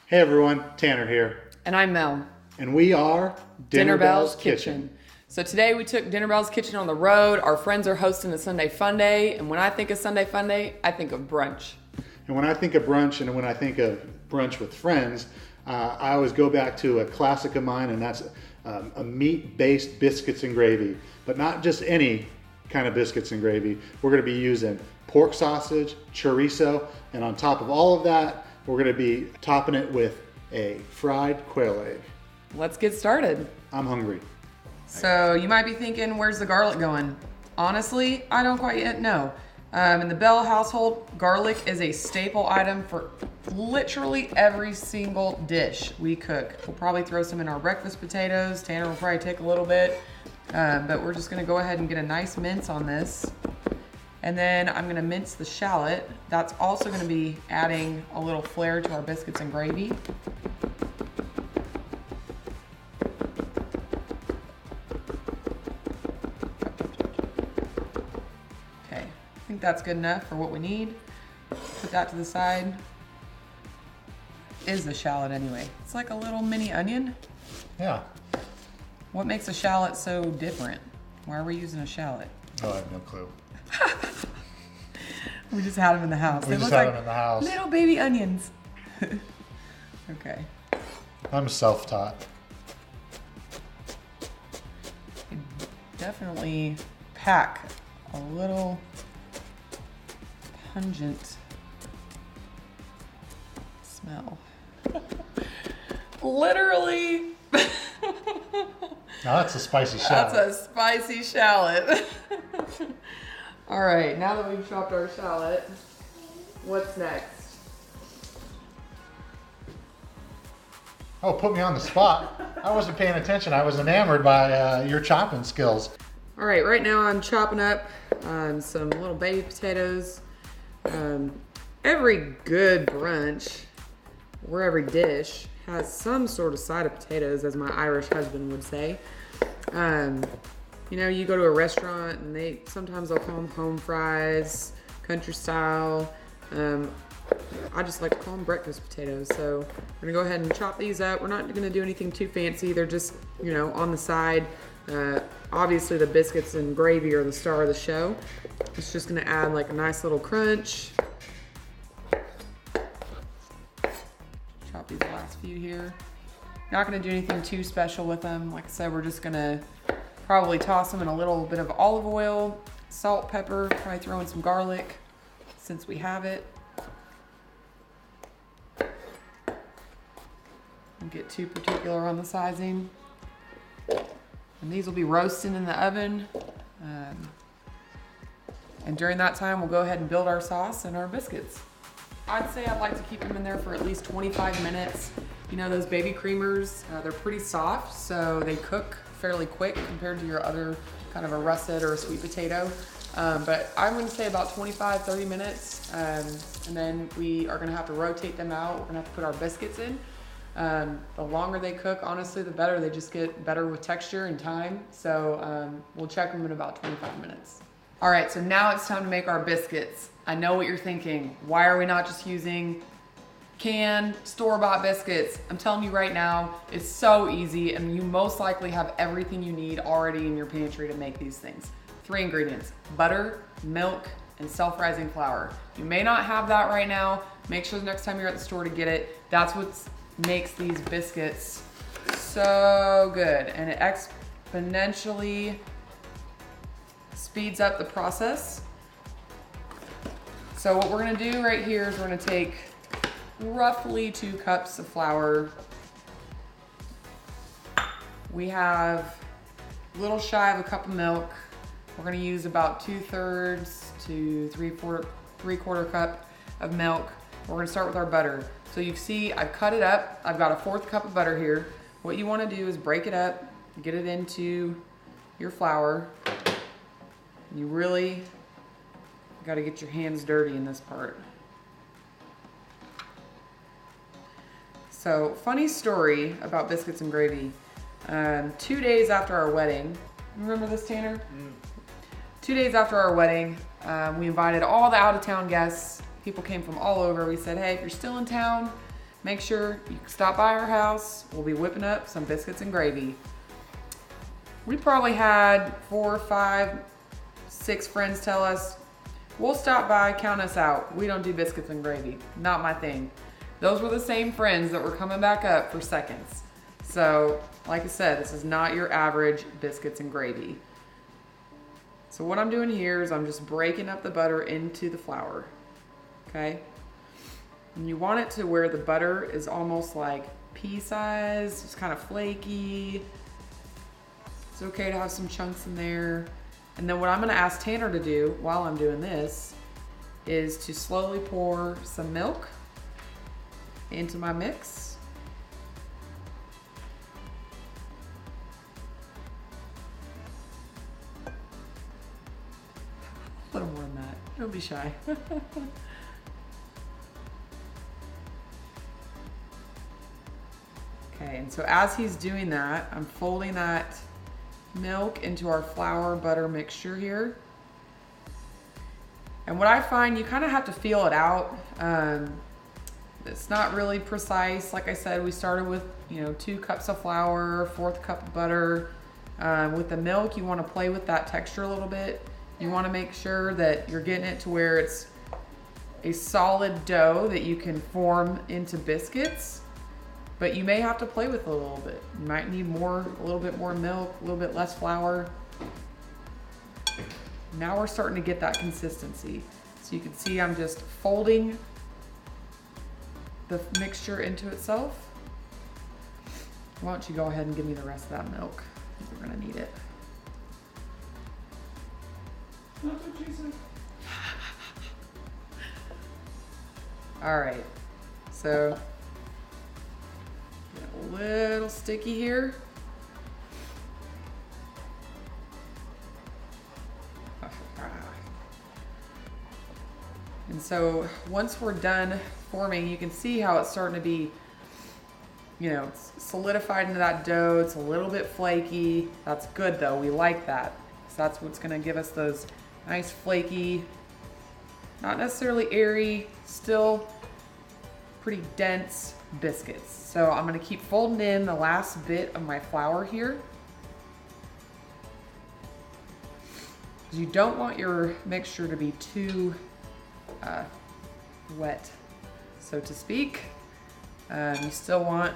Hey everyone, Tanner here. And I'm Mel. And we are Dinner Bell's Kitchen. So today we took Dinner Bell's Kitchen on the road. Our friends are hosting a Sunday Fun Day. And when I think of Sunday Fun Day, I think of brunch. And when I think of brunch and when I think of brunch with friends, I always go back to a classic of mine, and that's a meat-based biscuits and gravy. But not just any kind of biscuits and gravy. We're going to be using pork sausage, chorizo, and on top of all of that, we're going to be topping it with a fried quail egg. Let's get started. I'm hungry. So you might be thinking, where's the garlic going? Honestly, I don't quite yet know. In the Bell household, garlic is a staple item for literally every single dish we cook. We'll probably throw some in our breakfast potatoes. Tanner will probably take a little bit, but we're just gonna go ahead and get a nice mince on this. And then I'm gonna mince the shallot. That's also gonna be adding a little flair to our biscuits and gravy. Okay, I think that's good enough for what we need. Put that to the side. Is the shallot anyway? It's like a little mini onion. Yeah. What makes a shallot so different? Why are we using a shallot? Oh, I have no clue. We just had them in the house. We They just look had like them in the house. little baby onions. Okay. I'm self-taught. Definitely pack a little pungent smell. Literally. Now that's a spicy shallot. That's a spicy shallot. All right, now that we've chopped our shallot, what's next? Oh, put me on the spot. I wasn't paying attention. I was enamored by your chopping skills. All right now I'm chopping up some little baby potatoes. Every good brunch, or every dish, has some sort of side of potatoes, as my Irish husband would say. You know, you go to a restaurant and sometimes they'll call them home fries, country style. I just like to call them breakfast potatoes. So we're gonna go ahead and chop these up. We're not gonna do anything too fancy. They're just, you know, on the side. Obviously the biscuits and gravy are the star of the show. It's just gonna add like a nice little crunch. Chop these last few here. Not gonna do anything too special with them. Like I said, we're just gonna probably toss them in a little bit of olive oil, salt, pepper, probably throw in some garlic since we have it. Don't get too particular on the sizing. And these will be roasting in the oven. And during that time, we'll go ahead and build our sauce and our biscuits. I'd say I'd like to keep them in there for at least 25 minutes. You know, those baby creamers, they're pretty soft, so they cook fairly quick compared to your other kind of a russet or a sweet potato. But I'm gonna say about 25, 30 minutes. And then we are gonna have to rotate them out. We're gonna have to put our biscuits in. The longer they cook, honestly, the better. They just get better with texture and time. So we'll check them in about 25 minutes. All right, so now it's time to make our biscuits. I know what you're thinking. Why are we not just using canned store-bought biscuits? I'm telling you right now, it's so easy, and you most likely have everything you need already in your pantry to make these things. 3 ingredients: butter, milk, and self-rising flour. You may not have that right now. Make sure the next time you're at the store to get it. That's what makes these biscuits so good, and it exponentially speeds up the process. So what we're gonna do right here is we're gonna take roughly 2 cups of flour. We have a little shy of a cup of milk. We're gonna use about 2/3 to 3/4 cup of milk. We're gonna start with our butter. So you see I've cut it up. I've got a 1/4 cup of butter here. What you wanna do is break it up, get it into your flour. You really gotta get your hands dirty in this part. So, funny story about biscuits and gravy. 2 days after our wedding, remember this, Tanner? 2 days after our wedding, we invited all the out-of-town guests. People came from all over. We said, hey, if you're still in town, make sure you stop by our house. We'll be whipping up some biscuits and gravy. We probably had 4, 5, 6 friends tell us, we'll stop by, count us out. We don't do biscuits and gravy. Not my thing. Those were the same friends that were coming back up for seconds. So, like I said, this is not your average biscuits and gravy. So what I'm doing here is I'm just breaking up the butter into the flour, okay? And you want it to where the butter is almost like pea size, it's kind of flaky. It's okay to have some chunks in there. And then what I'm gonna ask Tanner to do while I'm doing this is to slowly pour some milk into my mix. A little more than that, don't be shy. Okay, and so as he's doing that, I'm folding that milk into our flour butter mixture here. And what I find, you kind of have to feel it out. It's not really precise. Like I said, we started with 2 cups of flour, 1/4 cup of butter. With the milk, you want to play with that texture a little bit. You want to make sure that you're getting it to where it's a solid dough that you can form into biscuits. But you may have to play with it a little bit. You might need a little bit more milk, a little bit less flour. Now we're starting to get that consistency. So you can see I'm just folding the mixture into itself. Why don't you go ahead and give me the rest of that milk? We're gonna need it. That's what she said. All right, so a little sticky here. And so once we're done forming, you can see how it's starting to be, it's solidified into that dough. It's a little bit flaky. That's good though, we like that. So that's what's gonna give us those nice flaky, not necessarily airy, still pretty dense biscuits. So I'm gonna keep folding in the last bit of my flour here. You don't want your mixture to be too wet, so to speak. You still want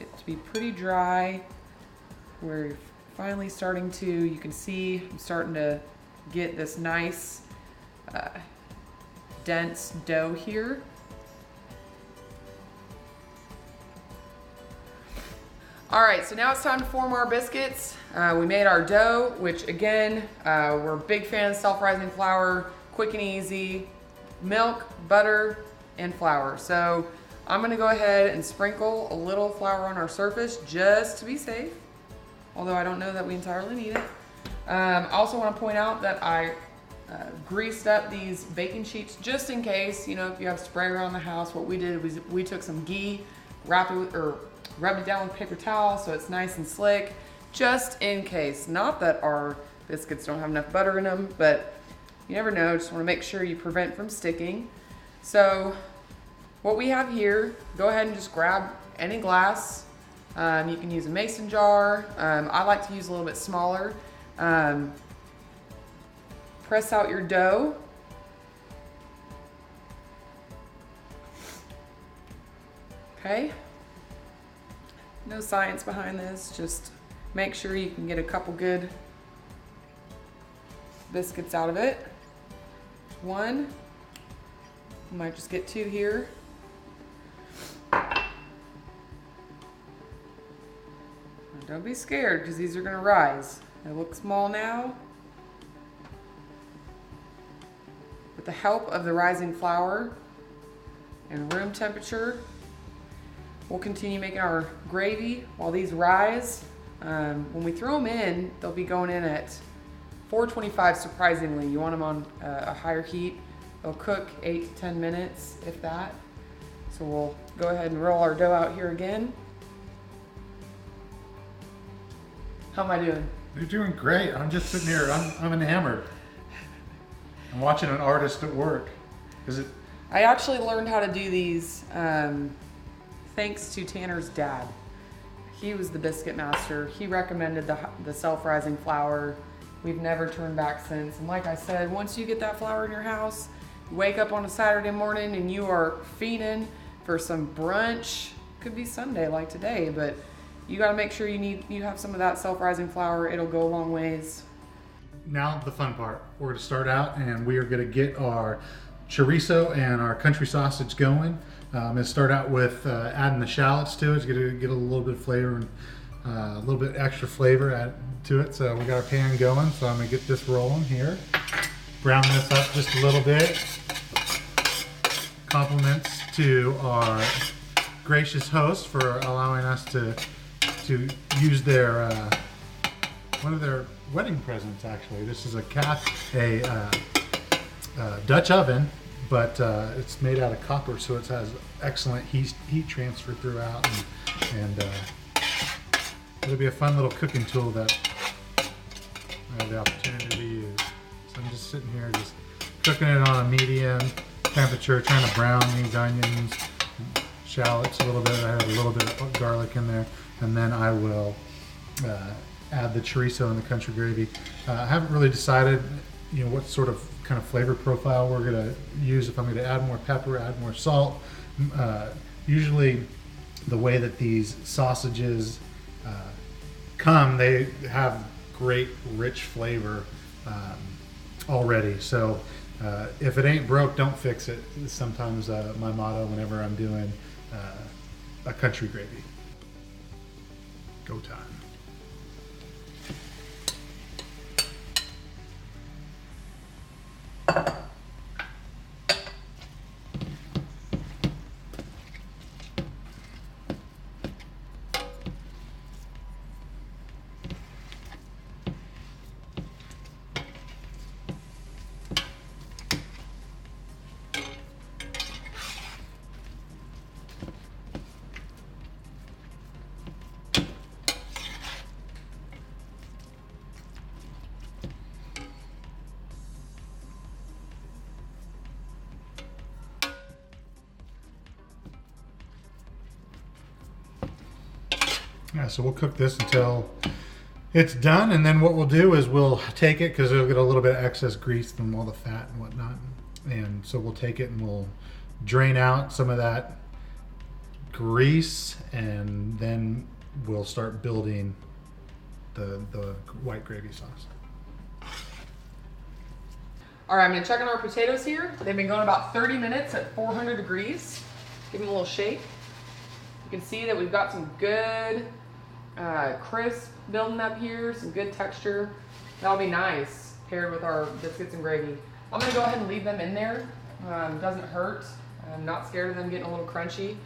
it to be pretty dry. We're finally starting to, you can see I'm starting to get this nice dense dough here. All right, so now it's time to form our biscuits. We made our dough, which again, we're a big fan of self-rising flour, quick and easy, milk, butter, and flour. So I'm gonna go ahead and sprinkle a little flour on our surface just to be safe, although I don't know that we entirely need it. I also wanna point out that I greased up these baking sheets just in case, if you have spray around the house. What we did was we took some ghee, rubbed it down with paper towel so it's nice and slick, just in case. Not that our biscuits don't have enough butter in them, but you never know, just wanna make sure you prevent from sticking. So what we have here, go ahead and just grab any glass. You can use a mason jar. I like to use a little bit smaller. Press out your dough. Okay. No science behind this, just make sure you can get a couple good biscuits out of it. 1, I might just get 2 here. Don't be scared because these are gonna rise. They look small now. With the help of the rising flour and room temperature, we'll continue making our gravy while these rise. When we throw them in, they'll be going in at 425 surprisingly. You want them on a higher heat. They'll cook 8 to 10 minutes, if that. So we'll go ahead and roll our dough out here again. How am I doing? You're doing great. I'm just sitting here, I'm enamored. I'm watching an artist at work. I actually learned how to do these thanks to Tanner's dad. He was the biscuit master. He recommended the self-rising flour. We've never turned back since. And like I said, once you get that flour in your house, you wake up on a Saturday morning and you are fiending for some brunch. Could be Sunday like today, but you got to make sure you have some of that self-rising flour. It'll go a long ways. Now the fun part. We're going to start out and we are going to get our chorizo and our country sausage going. I'm going to start out with adding the shallots to it. It's going to get a little bit of flavor and a little bit extra flavor added to it. So we got our pan going, so I'm going to get this rolling here. Brown this up just a little bit. Compliments to our gracious host for allowing us to use their one of their wedding presents. Actually, this is a Dutch oven, but it's made out of copper, so it has excellent heat transfer throughout, and it'll be a fun little cooking tool that I have the opportunity to use. So I'm just sitting here, just cooking it on a medium temperature, trying to brown these onions, shallots a little bit. I have a little bit of garlic in there, and then I will add the chorizo and the country gravy. I haven't really decided, what sort of kind of flavor profile we're going to use. If I'm going to add more pepper, add more salt. Usually, the way that these sausages come, they have great, rich flavor already. So if it ain't broke, don't fix it. Is sometimes my motto whenever I'm doing a country gravy. Go time. Yeah, so we'll cook this until it's done, and then what we'll do is we'll take it, because it'll get a little bit of excess grease from all the fat and whatnot, and so we'll take it and we'll drain out some of that grease, and then we'll start building the white gravy sauce. All right, I'm gonna check on our potatoes here. They've been going about 30 minutes at 400 degrees. Give them a little shake. You can see that we've got some good crisp building up here, some good texture. That'll be nice paired with our biscuits and gravy. I'm gonna go ahead and leave them in there. Doesn't hurt. I'm not scared of them getting a little crunchy.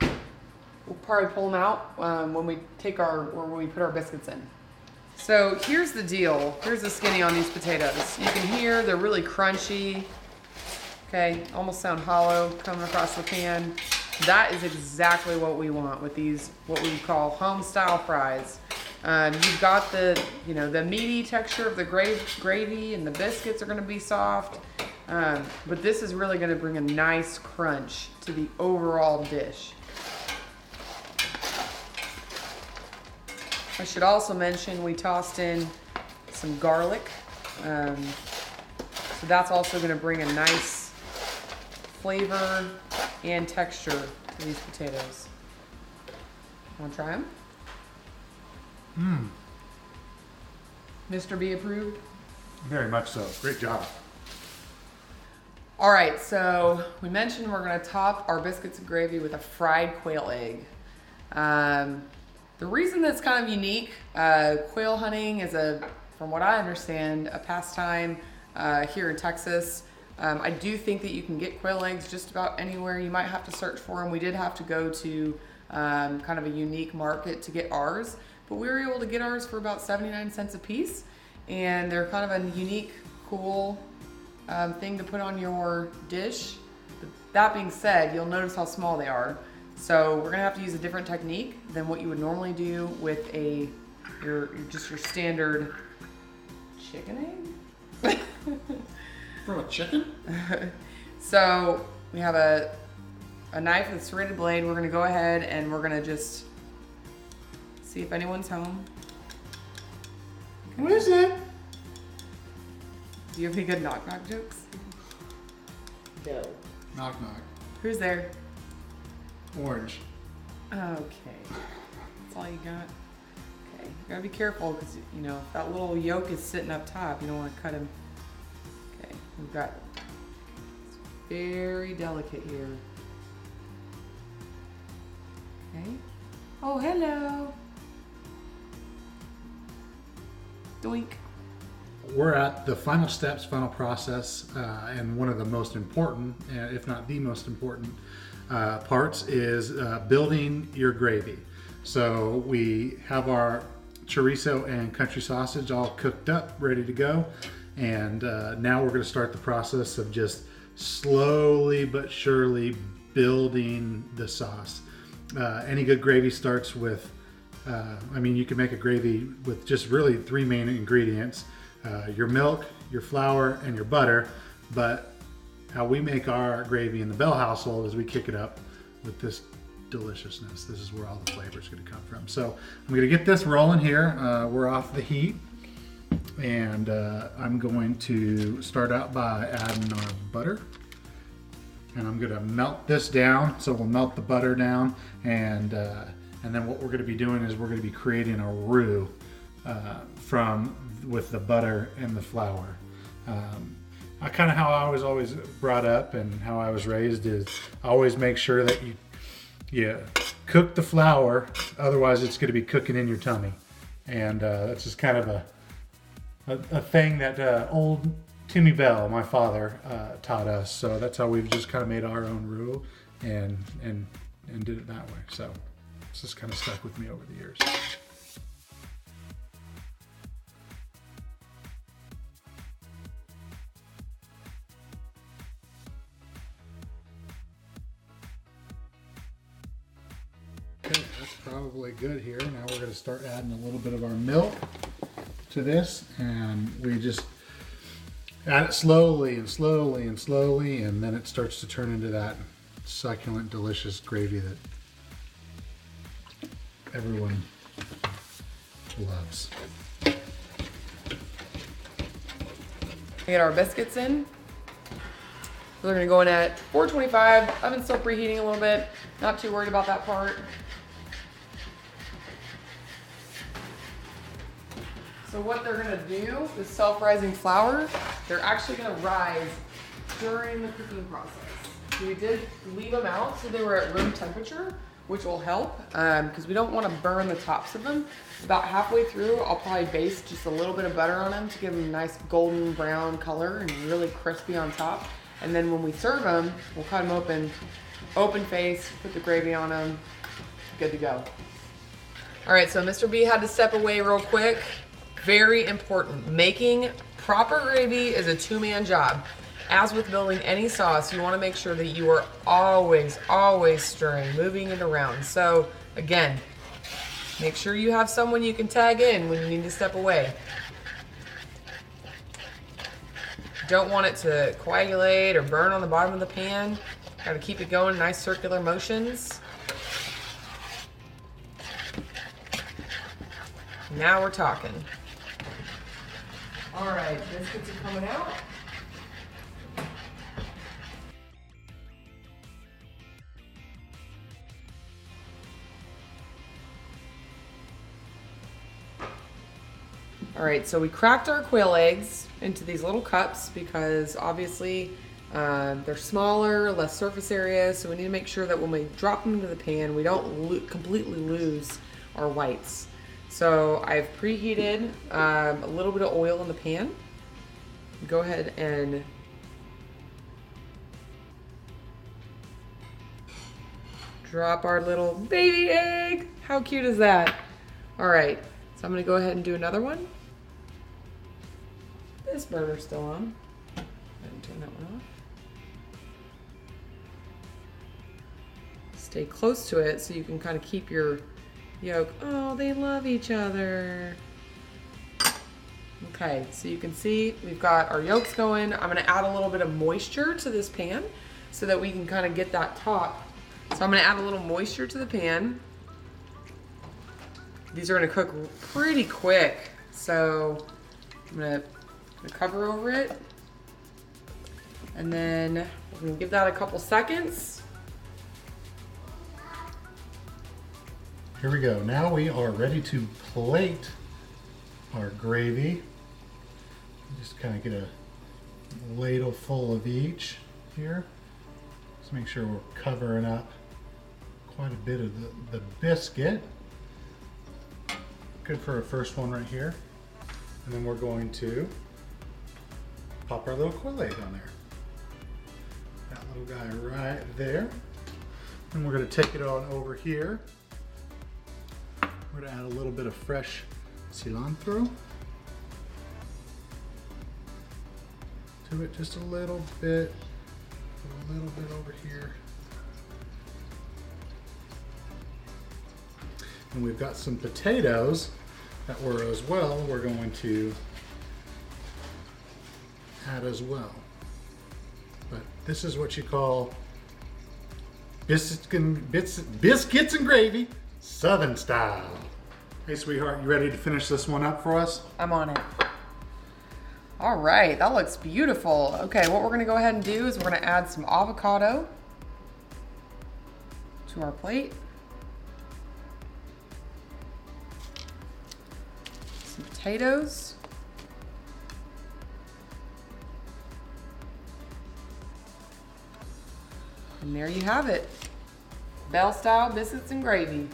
We'll probably pull them out when we put our biscuits in. So here's the deal. Here's the skinny on these potatoes. You can hear they're really crunchy. Okay, almost sound hollow coming across the pan. That is exactly what we want with these, what we call home style fries. You've got the meaty texture of the gravy, and the biscuits are gonna be soft. But this is really gonna bring a nice crunch to the overall dish. I should also mention we tossed in some garlic. So that's also gonna bring a nice flavor and texture to these potatoes. Want to try them? Mr. B approved? Very much so. Great job. All right, so we mentioned we're gonna top our biscuits and gravy with a fried quail egg. The reason that's kind of unique, quail hunting is from what I understand, a pastime here in Texas. I do think that you can get quail eggs just about anywhere. You might have to search for them. We did have to go to kind of a unique market to get ours, but we were able to get ours for about 79 cents a piece, and they're kind of a unique, cool thing to put on your dish. But that being said, you'll notice how small they are. So we're gonna have to use a different technique than what you would normally do with your standard chicken egg. From a chicken? So we have a a knife with a serrated blade. We're gonna go ahead and we're gonna just see if anyone's home. What is it? Do you have any good knock knock jokes? No. Knock knock. Who's there? Orange. Okay. That's all you got? Okay. You gotta be careful because, you know, if that little yolk is sitting up top, you don't want to cut him. Okay. We've got. It's very delicate here. Okay. Oh, hello. Doink. We're at the final steps, final process, and one of the most important, if not the most important parts is building your gravy. So we have our chorizo and country sausage all cooked up, ready to go. And now we're going to start the process of just slowly but surely building the sauce. Any good gravy starts with, I mean, you can make a gravy with just really 3 main ingredients. Your milk, your flour, and your butter. But how we make our gravy in the Bell household is we kick it up with this deliciousness. This is where all the flavor is going to come from. So I'm going to get this rolling here. We're off the heat. And I'm going to start out by adding our butter. And I'm going to melt this down. So we'll melt the butter down. And then what we're going to be doing is we're going to be creating a roux with the butter and the flour. Kind of how I was always brought up and how I was raised is always make sure that you cook the flour, otherwise it's going to be cooking in your tummy. And that's just kind of a thing that old Timmy Bell, my father, taught us. So that's how we've just kind of made our own roux and did it that way. So it's just kind of stuck with me over the years. Okay, that's probably good here. Now we're going to start adding a little bit of our milk to this, and we just add it slowly and slowly and slowly, and then it starts to turn into that succulent, delicious gravy that everyone loves. Get our biscuits in. They're gonna go in at 425. Oven's still preheating a little bit. Not too worried about that part. So what they're gonna do, the self-rising flour, they're actually gonna rise during the cooking process. So we did leave them out so they were at room temperature, which will help because we don't want to burn the tops of them. About halfway through, I'll probably baste just a little bit of butter on them to give them a nice golden brown color and really crispy on top. And then when we serve them, we'll cut them open face, put the gravy on them, good to go. All right, so Mr. B had to step away real quick. Very important. Making proper gravy is a 2-man job. As with building any sauce, you want to make sure that you are always stirring, moving it around. So again, make sure you have someone you can tag in when you need to step away. Don't want it to coagulate or burn on the bottom of the pan. Got to keep it going, nice circular motions. Now we're talking. All right, biscuits are coming out. All right, so we cracked our quail eggs into these little cups because obviously they're smaller, less surface area, so we need to make sure that when we drop them into the pan, we don't completely lose our whites. So I've preheated a little bit of oil in the pan. Go ahead and drop our little baby egg. How cute is that? All right, so I'm gonna go ahead and do another one. This burner's still on. Go ahead and turn that one off. Stay close to it so you can kind of keep your yolk. Oh, they love each other. Okay, so you can see we've got our yolks going. I'm gonna add a little bit of moisture to this pan so that we can kind of get that top So I'm gonna add a little moisture to the pan. These are gonna cook pretty quick. So I'm gonna cover over it. And then we're gonna give that a couple seconds. Here we go. Now we are ready to plate our gravy. Just kind of get a ladle full of each here. Just make sure we're covering up quite a bit of the biscuit. Good for a first one right here. And then we're going to pop our little quail egg on there. That little guy right there. And we're going to take it on over here. We're going to add a little bit of fresh cilantro to it, just a little bit over here. And we've got some potatoes that we're going to add as well. But this is what you call biscuits and gravy, Southern style. Hey sweetheart, you ready to finish this one up for us? I'm on it. All right, that looks beautiful. Okay, what we're gonna go ahead and do is we're gonna add some avocado to our plate. Some potatoes. And there you have it. Bell style biscuits and gravy.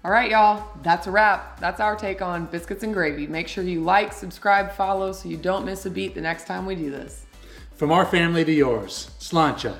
All right, y'all, that's a wrap. That's our take on biscuits and gravy. Make sure you like, subscribe, follow so you don't miss a beat the next time we do this. From our family to yours, sláinte.